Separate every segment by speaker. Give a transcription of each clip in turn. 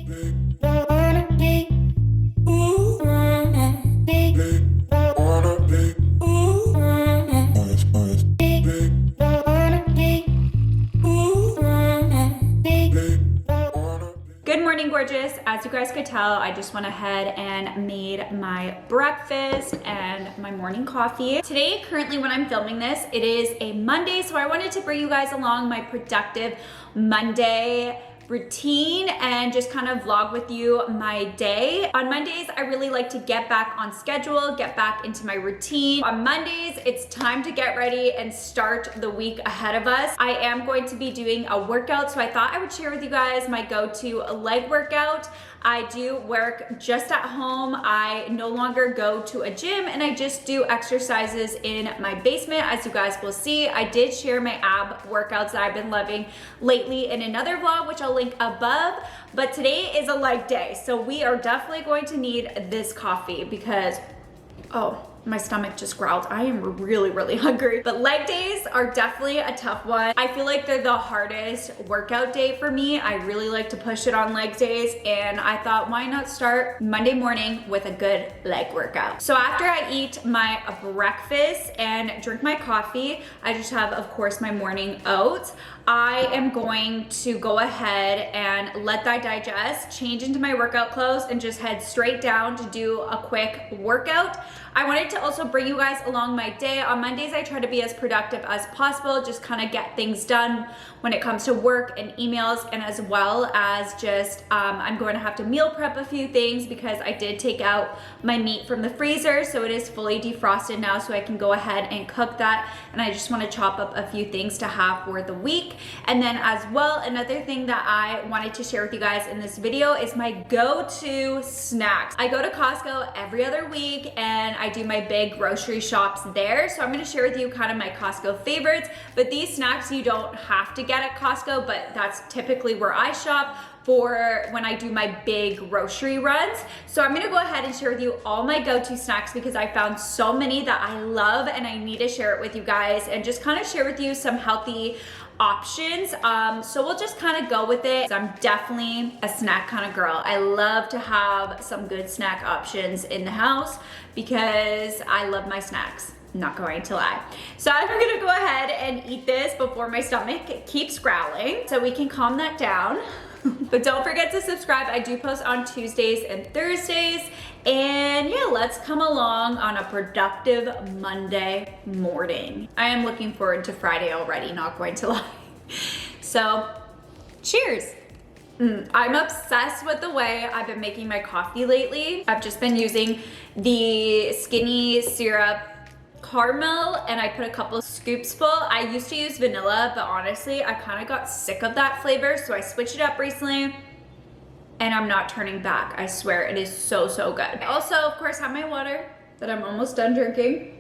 Speaker 1: Good morning, gorgeous. As you guys could tell, I just went ahead and made my breakfast and my morning coffee. Today, currently when I'm filming this, it is a Monday, so I wanted to bring you guys along my productive Monday routine and just kind of vlog with you my day. On Mondays, I really like to get back on schedule, get back into my routine. On Mondays, it's time to get ready and start the week ahead of us. I am going to be doing a workout, so I thought I would share with you guys my go-to leg workout. I do work just at home. I no longer go to a gym and I just do exercises in my basement. As you guys will see, I did share my ab workouts that I've been loving lately in another vlog, which I'll link above. But today is a leg day, so we are definitely going to need this coffee because, oh, my stomach just growled. I am really hungry. But leg days are definitely a tough one. I feel like they're the hardest workout day for me. I really like to push it on leg days, and I thought, why not start Monday morning with a good leg workout? So after I eat my breakfast and drink my coffee, I just have, of course, my morning oats. I am going to go ahead and let that digest, change into my workout clothes, and just head straight down to do a quick workout. I wanted to also bring you guys along my day. On Mondays, I try to be as productive as possible, just kind of get things done when it comes to work and emails, and as well as just, I'm going to have to meal prep a few things because I did take out my meat from the freezer, so it is fully defrosted now, so I can go ahead and cook that, and I just want to chop up a few things to have for the week. And then as well, another thing that I wanted to share with you guys in this video is my go-to snacks. I go to Costco every other week and I do my big grocery shops there. So I'm gonna share with you kind of my Costco favorites, but these snacks you don't have to get at Costco, but that's typically where I shop for when I do my big grocery runs. So I'm gonna go ahead and share with you all my go-to snacks because I found so many that I love and I need to share it with you guys and just kind of share with you some healthy options. So we'll just kind of go with it. I'm definitely a snack kind of girl. I love to have some good snack options in the house because I love my snacks. Not going to lie. So I'm gonna go ahead and eat this before my stomach keeps growling so we can calm that down. But don't forget to subscribe. I do post on Tuesdays and Thursdays. And yeah, let's come along on a productive Monday morning. I am looking forward to Friday already, not going to lie. So, cheers. I'm obsessed with the way I've been making my coffee lately. I've just been using the skinny syrup caramel and I put a couple scoops full. I used to use vanilla, but honestly, I kind of got sick of that flavor, so I switched it up recently and I'm not turning back. I swear, it is so good. I also, of course, have my water that I'm almost done drinking.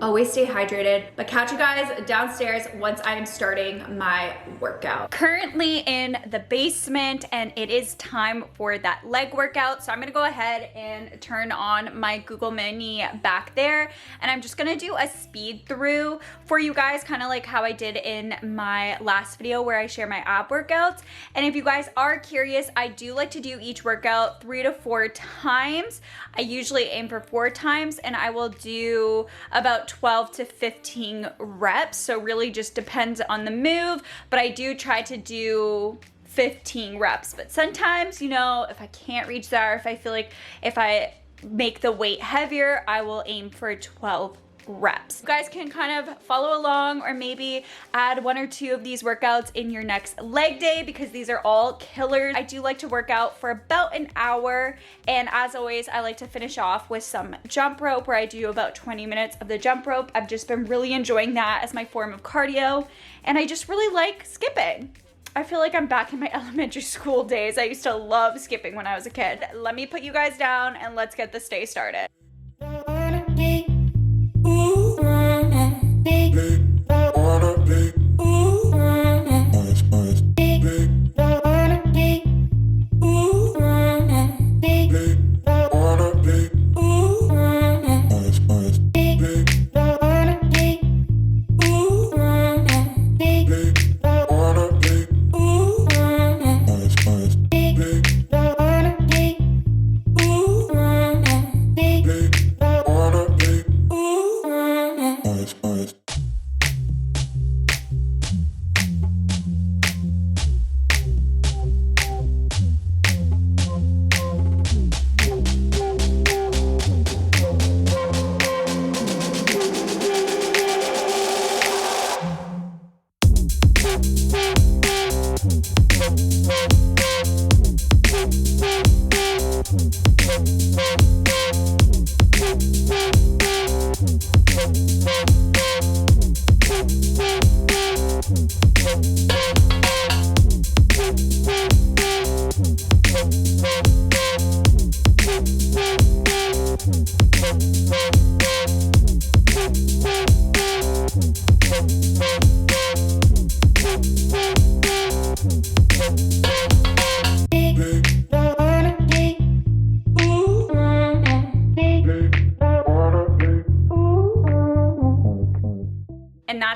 Speaker 1: Always stay hydrated, but catch you guys downstairs once I am starting my workout. Currently in the basement and it is time for that leg workout. So I'm gonna go ahead and turn on my Google Mini back there and I'm just gonna do a speed through for you guys, kind of like how I did in my last video where I share my ab workouts. And if you guys are curious, I do like to do each workout 3 to 4 times. I usually aim for 4 times and I will do about 12 to 15 reps, so really just depends on the move, but I do try to do 15 reps. But sometimes, you know, if I can't reach that, or if I feel like if I make the weight heavier, I will aim for 12 reps. You guys can kind of follow along or maybe add 1 or 2 of these workouts in your next leg day because these are all killers. I do like to work out for about an hour, and as always, I like to finish off with some jump rope where I do about 20 minutes of the jump rope. I've just been really enjoying that as my form of cardio, and I just really like skipping. I feel like I'm back in my elementary school days. I used to love skipping when I was a kid. Let me put you guys down and let's get this day started.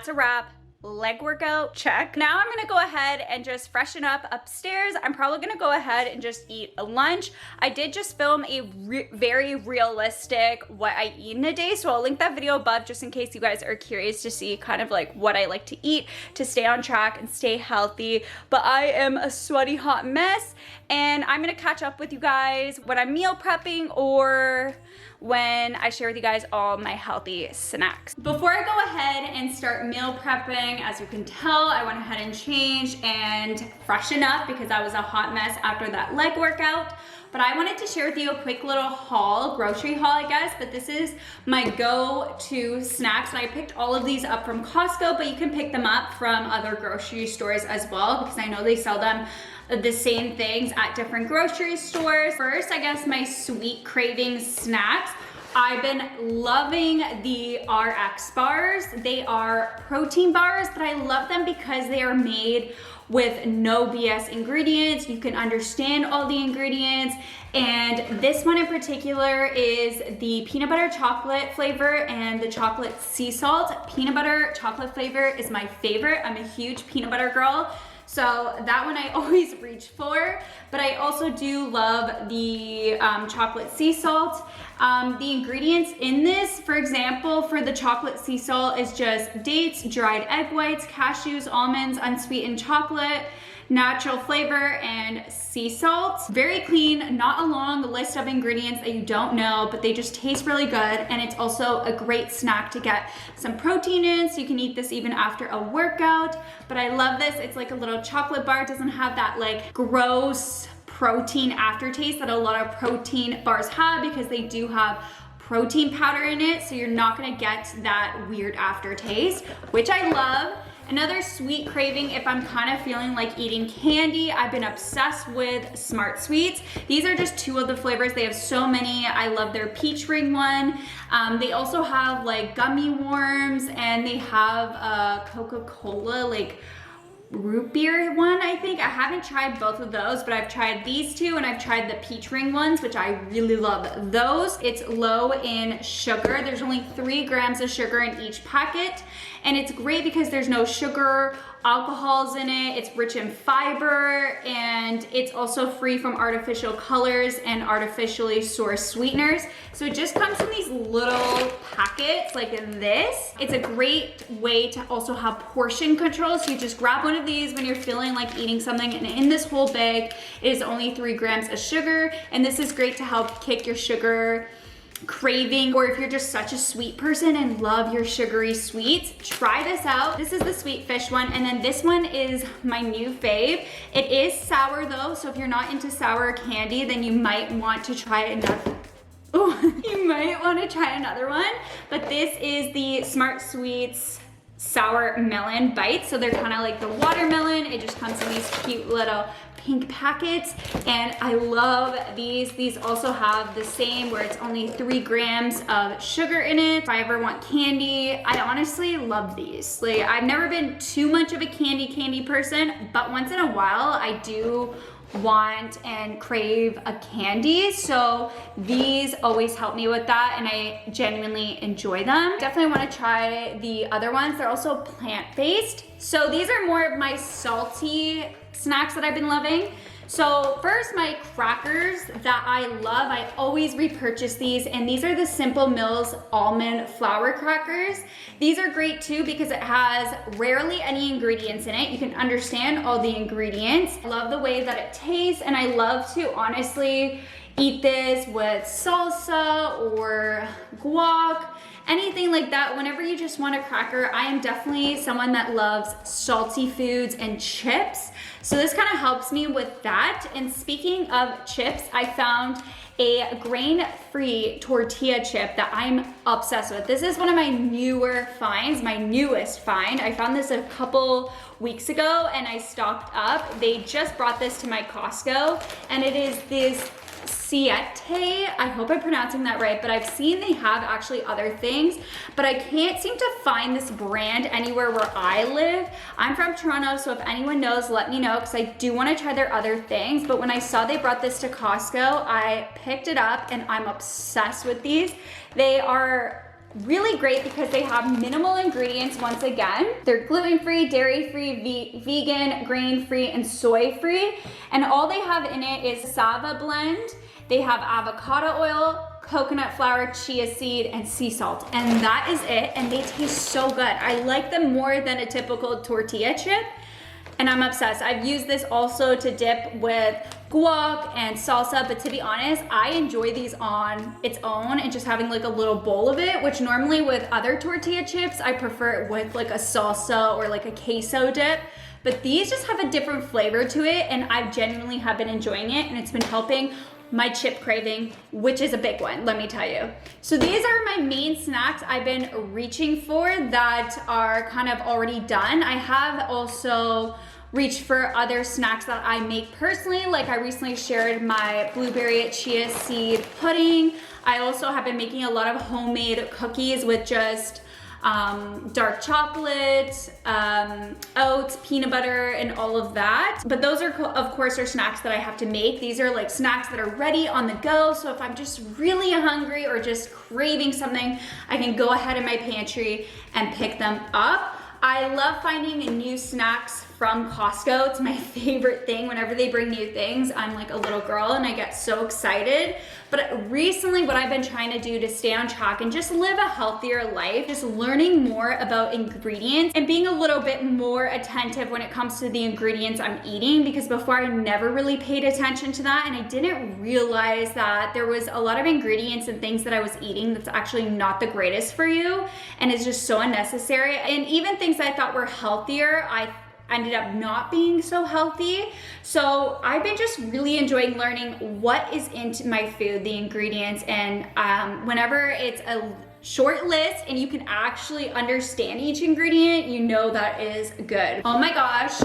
Speaker 1: that's a wrap. Leg workout, check. Now I'm gonna go ahead and just freshen up upstairs. I'm probably gonna go ahead and just eat a lunch. I did just film a very realistic what I eat in a day, so I'll link that video above just in case you guys are curious to see kind of like what I like to eat to stay on track and stay healthy. But I am a sweaty hot mess, and I'm gonna catch up with you guys when I'm meal prepping or when I share with you guys all my healthy snacks. Before I go ahead and start meal prepping, as you can tell, I went ahead and changed and freshen up because I was a hot mess after that leg workout. But I wanted to share with you a quick little haul, grocery haul, I guess, but this is my go-to snacks. And I picked all of these up from Costco, but you can pick them up from other grocery stores as well because I know they sell them the same things at different grocery stores. First, I guess my sweet craving snacks. I've been loving the RX bars. They are protein bars, but I love them because they are made with no BS ingredients. You can understand all the ingredients. And this one in particular is the peanut butter chocolate flavor and the chocolate sea salt. Peanut butter chocolate flavor is my favorite. I'm a huge peanut butter girl. So that one I always reach for, but I also do love the chocolate sea salt. The ingredients in this, for example, for the chocolate sea salt is just dates, dried egg whites, cashews, almonds, unsweetened chocolate, natural flavor, and sea salt. Very clean, not a long list of ingredients that you don't know, but they just taste really good. And it's also a great snack to get some protein in, so you can eat this even after a workout. But I love this. It's like a little chocolate bar. It doesn't have that like gross protein aftertaste that a lot of protein bars have because they do have protein powder in it, so you're not gonna get that weird aftertaste, which I love. Another sweet craving, if I'm kind of feeling like eating candy, I've been obsessed with Smart Sweets. These are just two of the flavors. They have so many. I love their peach ring one. They also have like gummy worms, and they have a Coca-Cola like root beer one, I think. I haven't tried both of those, but I've tried these two, and I've tried the peach ring ones, which I really love those. It's low in sugar. There's only 3 grams of sugar in each packet, and it's great because there's no sugar, alcohols in it. It's rich in fiber, and it's also free from artificial colors and artificially sourced sweeteners. So it just comes in these little packets like this. It's a great way to also have portion control. So you just grab one of these when you're feeling like eating something, and in this whole bag it is only 3 grams of sugar, and this is great to help kick your sugar craving, or if you're just such a sweet person and love your sugary sweets, try this out. This is the sweet fish one, and then this one is my new fave. It is sour though, so if you're not into sour candy, then you might want to try another. Oh, you might want to try another one, but this is the Smart Sweets sour melon bites. So they're kind of like the watermelon. It just comes in these cute little pink packets, and I love these. These also have the same where it's only 3 grams of sugar in it. If I ever want candy, I honestly love these. Like, I've never been too much of a candy person, but once in a while I do want and crave a candy, so these always help me with that, and I genuinely enjoy them. Definitely want to try the other ones. They're also plant-based, so these are more of my salty snacks that I've been loving. So first, my crackers that I love, I always repurchase these, and these are the Simple Mills almond flour crackers. These are great too because it has rarely any ingredients in it. You can understand all the ingredients. I love the way that it tastes, and I love to honestly eat this with salsa or guac, anything like that. Whenever you just want a cracker, I am definitely someone that loves salty foods and chips. So this kind of helps me with that. And speaking of chips, I found a grain-free tortilla chip that I'm obsessed with. This is one of my newer finds, my newest find. I found this a couple weeks ago and I stocked up. They just brought this to my Costco, and it is this Siete. I hope I'm pronouncing that right, but I've seen they have actually other things, but I can't seem to find this brand anywhere where I live. I'm from Toronto, so if anyone knows, let me know, because I do want to try their other things. But when I saw they brought this to Costco, I picked it up and I'm obsessed with these. They are really great because they have minimal ingredients once again. They're gluten-free, dairy-free, vegan, grain-free, and soy-free. And all they have in it is cassava blend. They have avocado oil, coconut flour, chia seed, and sea salt. And that is it, and they taste so good. I like them more than a typical tortilla chip, and I'm obsessed. I've used this also to dip with guac and salsa, but to be honest, I enjoy these on its own and just having like a little bowl of it, which normally with other tortilla chips, I prefer it with like a salsa or like a queso dip. But these just have a different flavor to it, and I genuinely have been enjoying it, and it's been helping my chip craving, which is a big one, let me tell you. So these are my main snacks I've been reaching for that are kind of already done. I have also reached for other snacks that I make personally, like I recently shared my blueberry chia seed pudding. I also have been making a lot of homemade cookies with just dark chocolate, oats, peanut butter, and all of that. But those are, of course, are snacks that I have to make. These are like snacks that are ready on the go. So if I'm just really hungry or just craving something, I can go ahead in my pantry and pick them up. I love finding new snacks from Costco. It's my favorite thing. Whenever they bring new things, I'm like a little girl and I get so excited. But recently what I've been trying to do to stay on track and just live a healthier life, just learning more about ingredients and being a little bit more attentive when it comes to the ingredients I'm eating, because before I never really paid attention to that, and I didn't realize that there was a lot of ingredients and things that I was eating that's actually not the greatest for you, and it's just so unnecessary. And even things I thought were healthier, I ended up not being so healthy. So I've been just really enjoying learning what is into my food, the ingredients, and whenever it's a short list and you can actually understand each ingredient, you know that is good. Oh my gosh,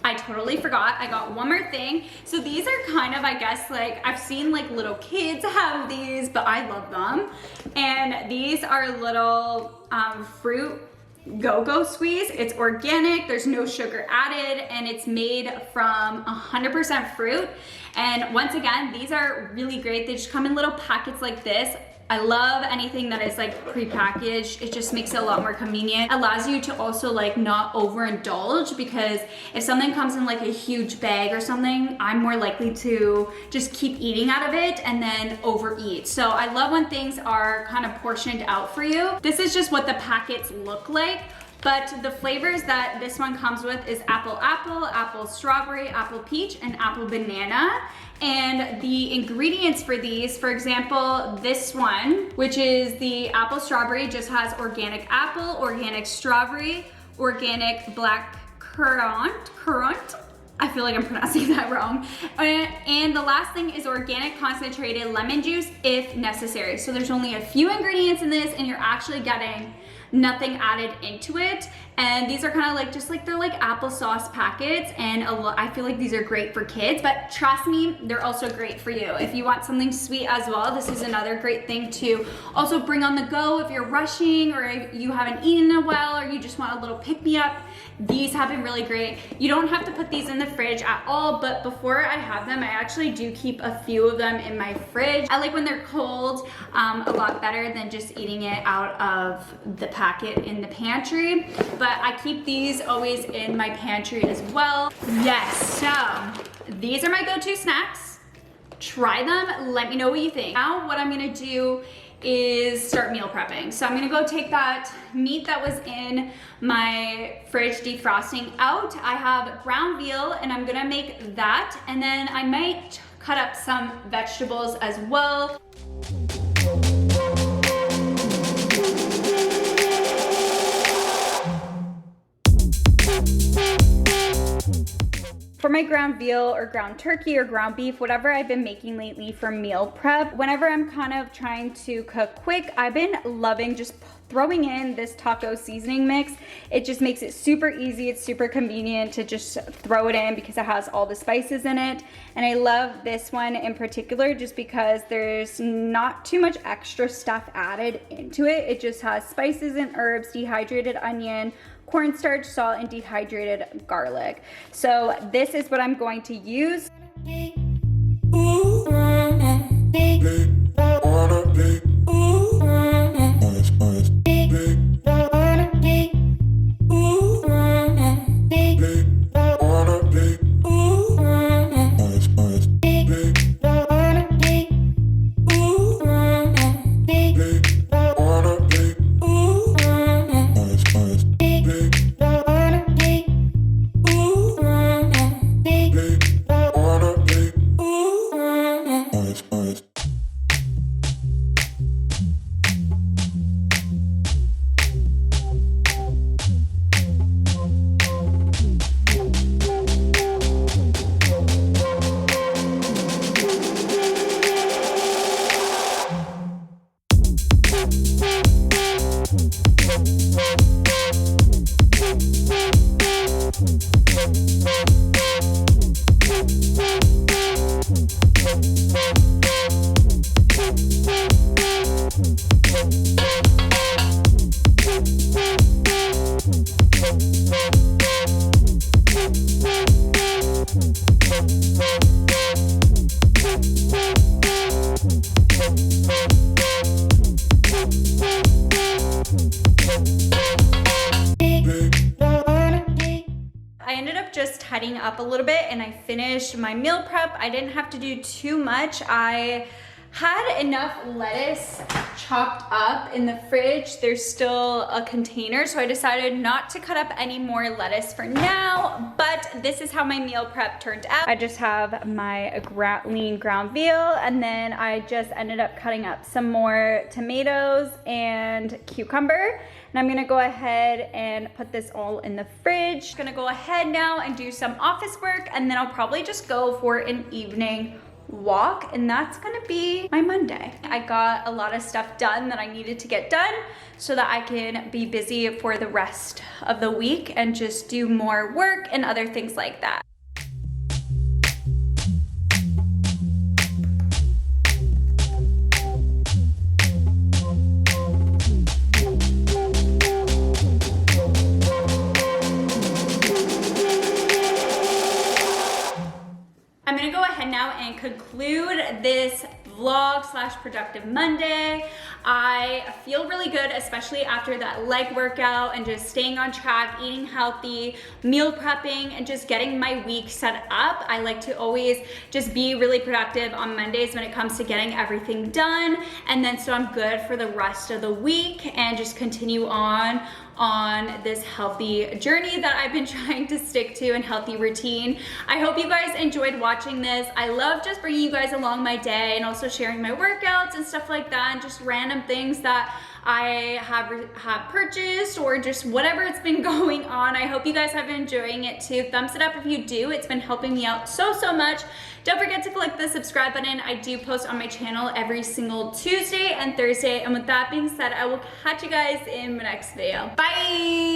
Speaker 1: I totally forgot. I got one more thing. So these are kind of, I guess, like I've seen like little kids have these, but I love them. And these are little fruit go-go squeeze. It's organic, there's no sugar added, and it's made from 100% fruit. And once again, these are really great. They just come in little packets like this. I love anything that is like prepackaged. It just makes it a lot more convenient. Allows you to also like not overindulge, because if something comes in like a huge bag or something, I'm more likely to just keep eating out of it and then overeat. So I love when things are kind of portioned out for you. This is just what the packets look like. But the flavors that this one comes with is apple apple, apple strawberry, apple peach, and apple banana. And the ingredients for these, for example, this one, which is the apple strawberry, just has organic apple, organic strawberry, organic black currant. I feel like I'm pronouncing that wrong. And the last thing is organic concentrated lemon juice if necessary. So there's only a few ingredients in this and you're actually getting nothing added into it. And these are kind of like, just like, they're like applesauce packets, and I feel like these are great for kids, but trust me, they're also great for you. If you want something sweet as well, this is another great thing to also bring on the go if you're rushing or if you haven't eaten in a while or you just want a little pick-me-up. These have been really great. You don't have to put these in the fridge at all, but before I have them, I actually do keep a few of them in my fridge. I like when they're cold a lot better than just eating it out of the packet in the pantry, but I keep these always in my pantry as well. Yes, so these are my go-to snacks. Try them, let me know what you think. Now what I'm gonna do is start meal prepping. So I'm gonna go take that meat that was in my fridge defrosting out. I have ground veal and I'm gonna make that, and then I might cut up some vegetables as well. For my ground veal or ground turkey or ground beef, whatever I've been making lately for meal prep, whenever I'm kind of trying to cook quick, I've been loving just throwing in this taco seasoning mix. It just makes it super easy. It's super convenient to just throw it in because it has all the spices in it. And I love this one in particular just because there's not too much extra stuff added into it. It just has spices and herbs, dehydrated onion, cornstarch, salt, and dehydrated garlic. So this is what I'm going to use. tidying up a little bit and I finished my meal prep. I didn't have to do too much. I had enough lettuce chopped up in the fridge. There's still a container, so I decided not to cut up any more lettuce for now, but this is how my meal prep turned out. I just have my lean ground veal, and then I just ended up cutting up some more tomatoes and cucumber. And I'm gonna go ahead and put this all in the fridge. I'm gonna go ahead now and do some office work, and then I'll probably just go for an evening walk, and that's gonna be my Monday. I got a lot of stuff done that I needed to get done so that I can be busy for the rest of the week and just do more work and other things like that. I'm gonna go ahead now and conclude this vlog slash productive Monday. I feel really good, especially after that leg workout and just staying on track, eating healthy, meal prepping, and just getting my week set up. I like to always just be really productive on Mondays when it comes to getting everything done. And then so I'm good for the rest of the week and just continue on this healthy journey that I've been trying to stick to and healthy routine. I hope you guys enjoyed watching this. I love just bringing you guys along my day and also sharing my workouts and stuff like that, and just random things that I have purchased or just whatever it's been going on. I hope you guys have been enjoying it too. Thumbs it up if you do. It's been helping me out so much. Don't forget to click the subscribe button. I do post on my channel every single Tuesday and Thursday. And with that being said, I will catch you guys in my next video. Bye!